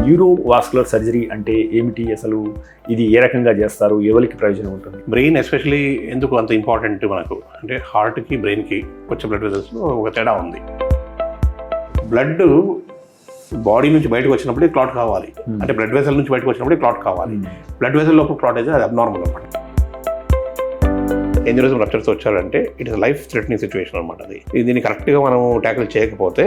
Neurovascular surgery అంటే ఏమిటి, అసలు ఇది ఏ రకంగా చేస్తారు, ఎవరికి ప్రయోజనం ఉంటుంది? బ్రెయిన్ ఎస్పెషలీ ఎందుకు అంత ఇంపార్టెంట్ మనకు అంటే హార్ట్కి బ్రెయిన్కి వచ్చే బ్లడ్ వెజల్స్లో ఒక తేడా ఉంది. బ్లడ్ బాడీ నుంచి బయటకు వచ్చినప్పుడే క్లాట్ కావాలి, అంటే బ్లడ్ వెజల్ నుంచి బయటకు వచ్చినప్పుడే క్లాట్ కావాలి. బ్లడ్ వెజల్ లోపల క్లాట్ అయితే అది అబ్నార్మల్ అనమాట. ఎన్యూరిజం రప్చర్స్ వచ్చారంటే it is life threatening situation అనమాట. అది దీన్ని కరెక్ట్గా మనం ట్యాకిల్ చేయకపోతే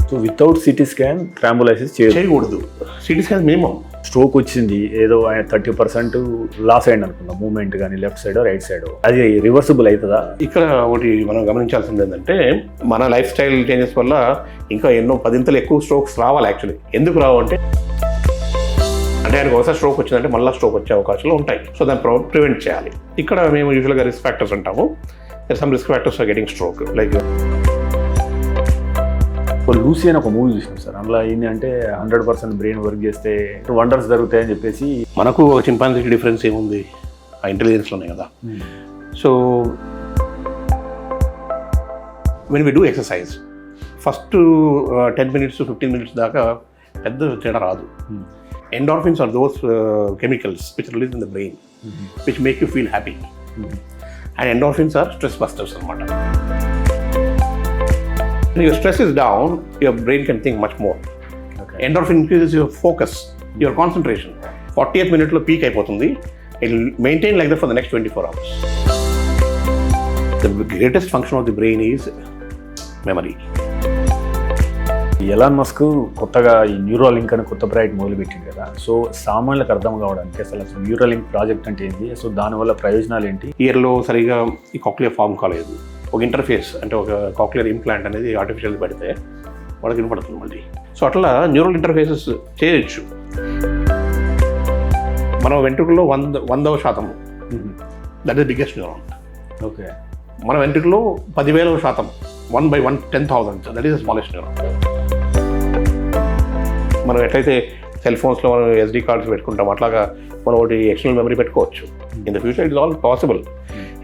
so without CT scan thrombolysis చేయకూడదు. CT scan minimum. స్ట్రోక్ వచ్చింది, ఏదో 30% లాస్ అయింది అనుకుందాం, మూవ్మెంట్ కానీ లెఫ్ట్ సైడ్ రైట్ సైడ్, అది రివర్సిబుల్ అవుతుందా? ఇక్కడ ఒకటి మనం గమనించాల్సింది ఏంటంటే మన లైఫ్ స్టైల్ చేంజెస్ వల్ల ఇంకా ఎన్నో 10 ఎక్కువ స్ట్రోక్స్ రావాలి. యాక్చువల్లీ ఎందుకు రావు అంటే ఆయనకు ఒకసారి స్ట్రోక్ వచ్చిందంటే మళ్ళీ స్ట్రోక్ వచ్చే అవకాశాలు ఉంటాయి. సో దాన్ని ప్రివెంట్ చేయాలి. ఇక్కడ మేము యూజువల్గా రిస్క్ ఫ్యాక్టర్స్ అంటాము. Some risk factors are getting stroke. Like Lucy అని ఒక మూవీ చూసినాం సార్, అందులో ఏంటి అంటే 100% బ్రెయిన్ వర్క్ చేస్తే వండర్స్ జరుగుతాయని చెప్పేసి. మనకు చింపాంజీకి డిఫరెన్స్ ఏముంది, ఆ ఇంటెలిజెన్స్లోనే కదా. So when we do exercise first 10 minutes to 15 minutes దాకా పెద్ద తేడా రాదు. Endorphins are those chemicals which release in the brain, which make you feel happy. And endorphins are stress busters anamata. When your stress is down, your brain can think much more. Okay. Endorphin increases your focus, your concentration. 40th minute lo peak అయిపోతుంది. It will maintain like that for the next 24 hours. The greatest function of the brain is memory. Elon Musk కొత్తగా ఈ Neuralink అని కొత్త project మొదలుపెట్టింది కదా. So సామాన్యులకు అర్థం కావడానికి అసలు న్యూరోలింక్ ప్రాజెక్ట్ అంటే ఏంటి, సో దానివల్ల ప్రయోజనాలు ఏంటి? ఇయర్లో సరిగా ఈ కాక్లియర్ ఫామ్ కాలేదు. ఒక ఇంటర్ఫేస్ అంటే ఒక కాక్లియర్ ఇంప్లాంట్ అనేది ఆర్టిఫిషియల్ పెడితే వాళ్ళకి వినపడుతుంది మళ్ళీ. సో అట్లా న్యూరల్ ఇంటర్ఫేసెస్ చేయొచ్చు. మన వెంట్రుకల్లో 100% that is biggest neuron. Okay. మన వెంట్రుకలో 10,000% 1/10,000 that is the smallest neuron. మనం ఎట్లయితే సెల్ ఫోన్స్లో మనం SD కార్డ్స్ పెట్టుకుంటాం, అట్లాగా మనం ఒకటి ఎక్స్టర్నల్ మెమరీ పెట్టుకోవచ్చు. In the future it's all possible.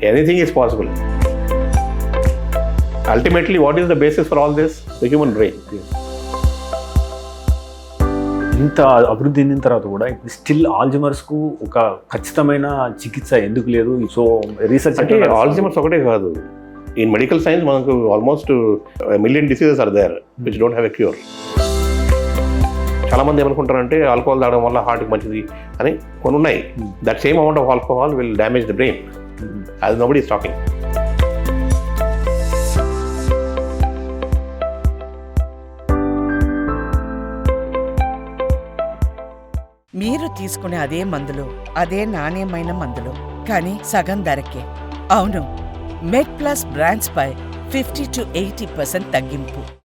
Anything is possible. Ultimately what is the basis for all this? The human brain. ఇంత అభివృద్ధి చెందిన తర్వాత కూడా ఇప్పుడు స్టిల్ ఆల్జీమర్స్కు ఒక ఖచ్చితమైన చికిత్స ఎందుకు లేదు? సో రీసెర్చ్ అంటే ఆల్జీమర్స్ ఒకటే కాదు, ఇన్ మెడికల్ సైన్స్ మనకు almost 1 million diseases are there which don't have a cure. చాలామంది ఏమనుకుంటారంటే ఆల్కహాల్ తాగడం వల్ల హార్ట్కి మంచిది అని కొన్ని ఉన్నాయి. That same amount of alcohol will damage the brain. అది నోబడీ ఈస్ టాకింగ్. మీరు తీసుకునే అదే మందులు, అదే నాణ్యమైన మందులు, కానీ సగం ధరకే. అవును, మెడ్ ప్లస్ బ్రాండ్స్ పై 50 to 80% తగ్గింపు.